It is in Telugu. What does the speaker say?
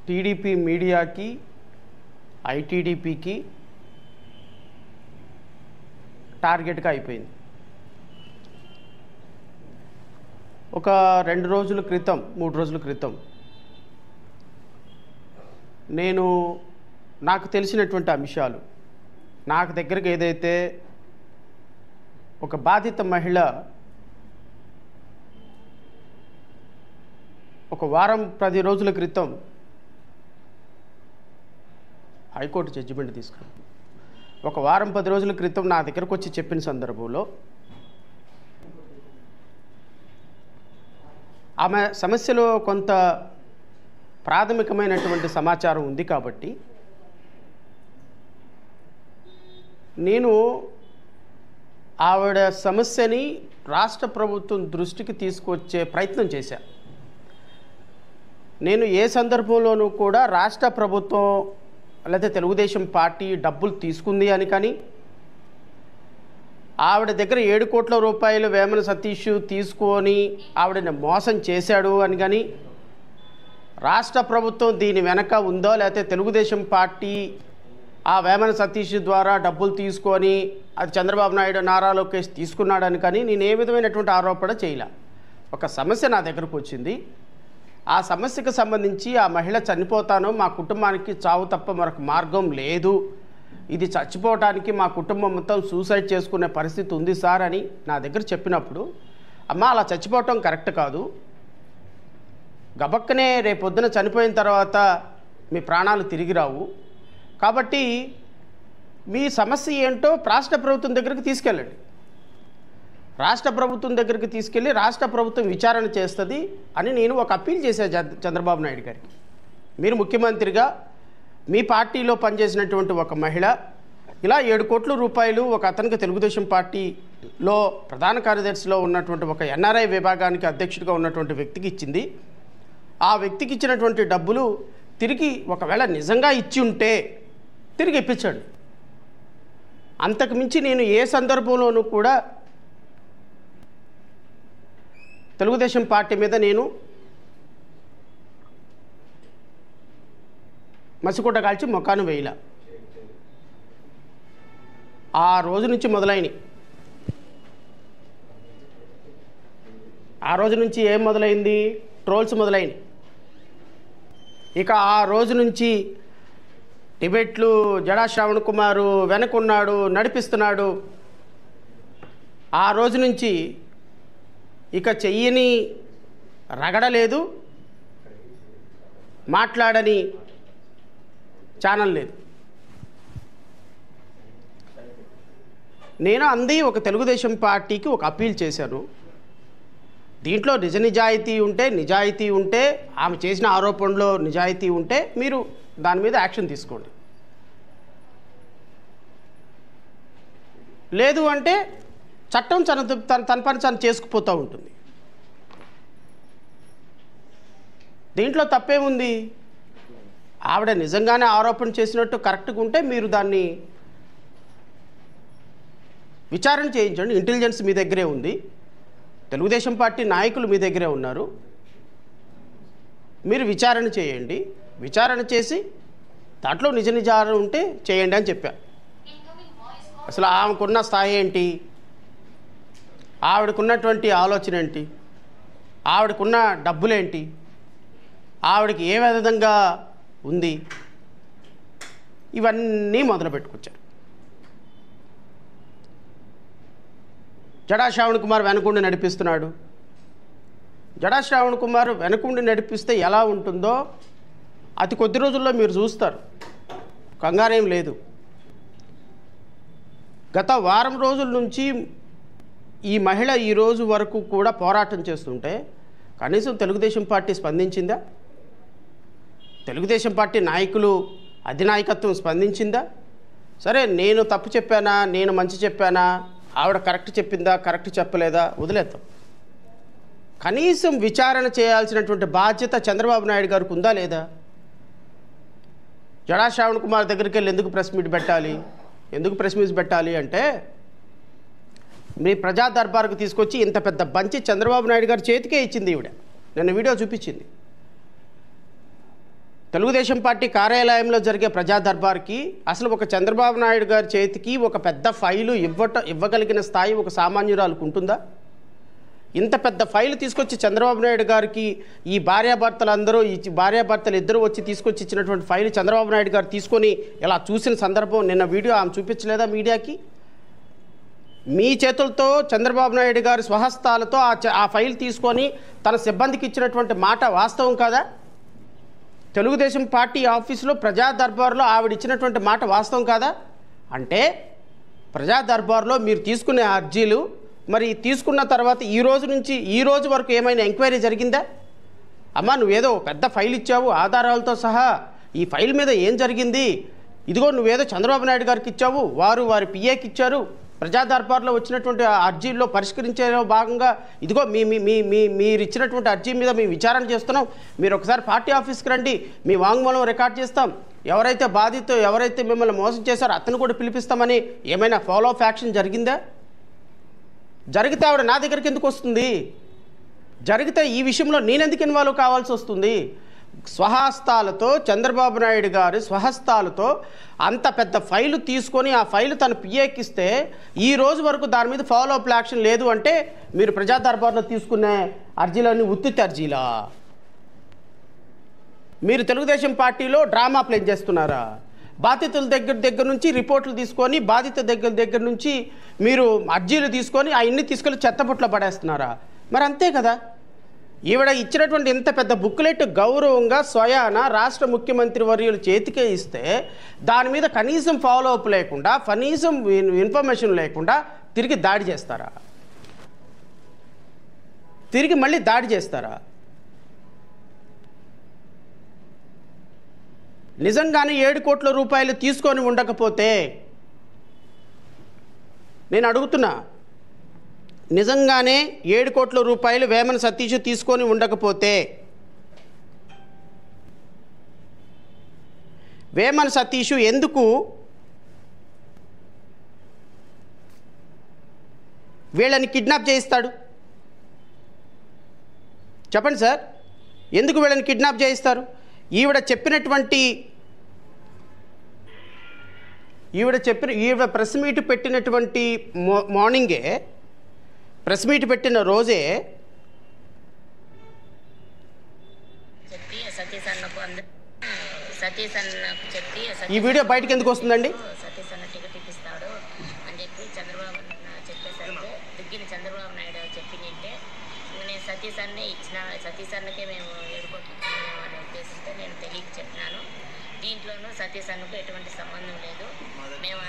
టీడీపీ మీడియాకి ఐటీడీపీకి టార్గెట్గా అయిపోయింది. ఒక 2 రోజుల క్రితం 3 రోజుల క్రితం నాకు తెలిసినటువంటి అంశాలు, నాకు దగ్గరికి ఏదైతే ఒక బాధిత మహిళ ఒక వారం 10 రోజుల క్రితం హైకోర్టు జడ్జిమెంట్ తీసుకుంది. ఒక వారం 10 రోజుల క్రితం నా దగ్గరకు వచ్చి చెప్పిన సందర్భంలో ఆమె సమస్యలో కొంత ప్రాథమికమైనటువంటి సమాచారం ఉంది కాబట్టి నేను ఆవిడ సమస్యని రాష్ట్ర ప్రభుత్వం దృష్టికి తీసుకొచ్చే ప్రయత్నం చేశాను. నేను ఏ సందర్భంలోనూ కూడా రాష్ట్ర ప్రభుత్వం లేదా తెలుగుదేశం పార్టీ డబ్బులు తీసుకుంది అని కానీ, ఆవిడ దగ్గర 7 కోట్ల రూపాయలు వేమన సతీష్ తీసుకొని ఆవిడని మోసం చేశాడు అని కానీ, రాష్ట్ర ప్రభుత్వం దీని వెనక ఉందో లేకపోతే తెలుగుదేశం పార్టీ ఆ వేమన సతీష్ ద్వారా డబ్బులు తీసుకొని అది చంద్రబాబు నాయుడు నారా లోకేష్ తీసుకున్నాడని కానీ నేను ఏ విధమైనటువంటి ఆరోపణ చేయలే. ఒక సమస్య నా దగ్గరకు వచ్చింది. ఆ సమస్యకు సంబంధించి ఆ మహిళ చనిపోతాను, మా కుటుంబానికి చావు తప్ప మరొక మార్గం లేదు, ఇది చచ్చిపోవటానికి మా కుటుంబం మొత్తం సూసైడ్ చేసుకునే పరిస్థితి ఉంది సార్ అని నా దగ్గర చెప్పినప్పుడు, అమ్మ అలా చచ్చిపోవటం కరెక్ట్ కాదు, గబక్కనే రేపొద్దున చనిపోయిన తర్వాత మీ ప్రాణాలు తిరిగి రావు, కాబట్టి మీ సమస్య ఏంటో రాష్ట్ర ప్రభుత్వం దగ్గరికి తీసుకెళ్ళండి, రాష్ట్ర ప్రభుత్వం దగ్గరికి తీసుకెళ్ళి రాష్ట్ర ప్రభుత్వం విచారణ చేస్తుంది అని నేను ఒక అప్పీల్ చేశాను చంద్రబాబు నాయుడు గారికి. మీరు ముఖ్యమంత్రిగా మీ పార్టీలో పనిచేసినటువంటి ఒక మహిళ ఇలా 7 కోట్ల రూపాయలు ఒక అతనికి తెలుగుదేశం పార్టీలో ప్రధాన కార్యదర్శిలో ఉన్నటువంటి ఒక ఎన్ఆర్ఐ విభాగానికి అధ్యక్షుడిగా ఉన్నటువంటి వ్యక్తికి ఇచ్చింది. ఆ వ్యక్తికి ఇచ్చినటువంటి డబ్బులు తిరిగి ఒకవేళ నిజంగా ఇచ్చి ఉంటే తిరిగి ఇప్పించండి. అంతకుమించి నేను ఏ సందర్భంలోనూ కూడా తెలుగుదేశం పార్టీ మీద నేను మసికొట్ట కాల్చి మొక్కాను వేయలా. ఆ రోజు నుంచి మొదలైనవి. ఆ రోజు నుంచి ఏం మొదలైంది? ట్రోల్స్ మొదలైనవి. ఇక ఆ రోజు నుంచి డిబేట్లు, జడా శ్రావణ్ కుమార్ వెనకున్నాడు, నడిపిస్తున్నాడు. ఆ రోజు నుంచి ఇక చెయ్యని రగడలేదు, మాట్లాడని ఛానల్ లేదు. నేను అంది ఒక తెలుగుదేశం పార్టీకి ఒక అప్పీల్ చేశాను. దీంట్లో నిజాయితీ ఉంటే ఆమె చేసిన ఆరోపణలో నిజాయితీ ఉంటే మీరు దాని మీద యాక్షన్ తీసుకోండి, లేదు అంటే చట్టం తన పని తను చేసుకుపోతూ ఉంటుంది. దీంట్లో తప్పేముంది? ఆవిడ నిజంగానే ఆరోపణ చేసినట్టు కరెక్ట్గా ఉంటే మీరు దాన్ని విచారణ చేయించండి. ఇంటెలిజెన్స్ మీ దగ్గరే ఉంది, తెలుగుదేశం పార్టీ నాయకులు మీ దగ్గరే ఉన్నారు, మీరు విచారణ చేయండి. విచారణ చేసి దాంట్లో నిజాలు ఉంటే చేయండి అని చెప్పారు. అసలు ఆమెకున్న స్థాయి ఏంటి, ఆవిడకున్నటువంటి ఆలోచన ఏంటి, ఆవిడకున్న డబ్బులేంటి, ఆవిడకి ఏ విధంగా ఉంది, ఇవన్నీ మొదలు పెట్టుకొచ్చారు. జడా శ్రావణ్ కుమార్ వెనకుండి నడిపిస్తున్నాడు. జడా శ్రావణ్ కుమార్ వెనకుండి నడిపిస్తే ఎలా ఉంటుందో అతి కొద్ది రోజుల్లో మీరు చూస్తారు, కంగారేం లేదు. గత వారం రోజుల నుంచి ఈ మహిళ ఈ రోజు వరకు కూడా పోరాటం చేస్తుంటే కనీసం తెలుగుదేశం పార్టీ స్పందించిందా? తెలుగుదేశం పార్టీ నాయకులు అధినాయకత్వం స్పందించిందా? సరే, నేను తప్పు చెప్పానా, నేను మంచి చెప్పానా, ఆవిడ కరెక్ట్ చెప్పిందా, కరెక్ట్ చెప్పలేదా వదిలేద్దాం. కనీసం విచారణ చేయాల్సినటువంటి బాధ్యత చంద్రబాబు నాయుడు గారికి ఉందా లేదా? జడా శ్రావణ్ కుమార్ దగ్గరికి వెళ్ళి ఎందుకు ప్రెస్ మీట్ పెట్టాలి అంటే, మీ ప్రజా దర్బార్కు తీసుకొచ్చి ఇంత పెద్ద బంచి చంద్రబాబు నాయుడు గారి చేతికే ఇచ్చింది ఈవిడ. నిన్న వీడియో చూపించింది. తెలుగుదేశం పార్టీ కార్యాలయంలో జరిగే ప్రజా దర్బార్కి అసలు ఒక చంద్రబాబు నాయుడు గారి చేతికి ఒక పెద్ద ఫైలు ఇవ్వగలిగిన స్థాయి ఒక సామాన్యురాలకు ఉంటుందా? ఇంత పెద్ద ఫైలు తీసుకొచ్చి చంద్రబాబు నాయుడు గారికి ఈ భార్యాభర్తలు ఇద్దరు వచ్చి తీసుకొచ్చి ఇచ్చినటువంటి ఫైలు చంద్రబాబు నాయుడు గారు తీసుకొని ఇలా చూసిన సందర్భం నిన్న వీడియో ఆమె చూపించలేదా మీడియాకి? మీ చేతులతో చంద్రబాబు నాయుడు గారి స్వహస్తాలతో ఆ ఫైల్ తీసుకొని తన సిబ్బందికి ఇచ్చినటువంటి మాట వాస్తవం కాదా? తెలుగుదేశం పార్టీ ఆఫీసులో ప్రజా దర్బార్లో ఆవిడ ఇచ్చినటువంటి మాట వాస్తవం కాదా? అంటే ప్రజా దర్బార్లో మీరు తీసుకునే అర్జీలు మరి తీసుకున్న తర్వాత ఈ రోజు వరకు ఏమైనా ఎంక్వైరీ జరిగిందా? అమ్మా నువ్వేదో పెద్ద ఫైల్ ఇచ్చావు ఆధారాలతో సహా, ఈ ఫైల్ మీద ఏం జరిగింది, ఇదిగో నువ్వేదో చంద్రబాబు నాయుడు గారికి ఇచ్చావు, వారి పిఏకి ఇచ్చారు, ప్రజా దర్బార్లో వచ్చినటువంటి అర్జీల్లో పరిష్కరించే భాగంగా ఇదిగో మీరు ఇచ్చినటువంటి అర్జీ మీద మేము విచారణ చేస్తున్నాం, మీరు ఒకసారి పార్టీ ఆఫీస్కి రండి, మీ వాంగ్మూలం రికార్డ్ చేస్తాం, ఎవరైతే మిమ్మల్ని మోసం చేశారో అతను కూడా పిలిపిస్తామని ఏమైనా ఫాలో అప్ యాక్షన్ జరిగిందా? జరిగితే ఆవిడ నా దగ్గరికి ఎందుకు వస్తుంది? జరిగితే ఈ విషయంలో నేనెందుకు ఇన్వాల్వ్ కావాల్సి వస్తుంది? స్వహస్తాలతో చంద్రబాబు నాయుడు గారు స్వహస్తాలతో అంత పెద్ద ఫైలు తీసుకొని ఆ ఫైలు తన పిఏకిస్తే ఈ రోజు వరకు దాని మీద ఫాలో అప్ యాక్షన్ లేదు అంటే మీరు ప్రజా దర్బార్లో తీసుకునే అర్జీలన్నీ ఉత్తిత్తి అర్జీలా? మీరు తెలుగుదేశం పార్టీలో డ్రామా ప్లే చేస్తున్నారా? బాధితుల దగ్గర నుంచి రిపోర్ట్లు తీసుకొని బాధిత దగ్గర నుంచి మీరు అర్జీలు తీసుకొని అవన్నీ తీసుకెళ్ళి చెత్తపుట్లో పడేస్తున్నారా? మరి అంతే కదా. ఈవిడ ఇచ్చినటువంటి ఇంత పెద్ద బుక్లెట్ గౌరవంగా స్వయాన రాష్ట్ర ముఖ్యమంత్రి వర్యులు చేతికే ఇస్తే దాని మీద కనీసం ఫాలో అప్ లేకుండా కనీసం ఇన్ఫర్మేషన్ లేకుండా తిరిగి దాడి చేస్తారా? తిరిగి మళ్ళీ దాడి చేస్తారా? నిజంగానే 7 కోట్ల రూపాయలు తీసుకొని ఉండకపోతే నేను అడుగుతున్నా, నిజంగానే 7 కోట్ల రూపాయలు వేమన సతీష్ తీసుకొని ఉండకపోతే వేమన సతీష్ ఎందుకు వీళ్ళని కిడ్నాప్ చేయిస్తాడు? చెప్పండి సార్, ఎందుకు వీళ్ళని కిడ్నాప్ చేయిస్తారు? ఈవిడ ప్రెస్ మీట్ పెట్టినటువంటి మార్నింగే ప్రెస్ మీట్ పెట్టిన రోజే ఈ వీడియో బయటకు ఎందుకు వస్తుందండి? సతీష్ అన్న టికెట్ ఇప్పిస్తాడు అని చెప్పి చంద్రబాబు చెప్పేసరికి దిగ్గిన చంద్రబాబు నాయుడు చెప్పిందంటే నేను సతీష్ అన్నే ఇచ్చిన, సతీష్ అన్నకే మేము ఎదుర్కొంటున్నాము అనే ఉద్దేశంతో నేను తెలియక చెప్పినాను. దీంట్లోనూ సతీష్ అన్నకు ఎటువంటి సంబంధం లేదు. మేము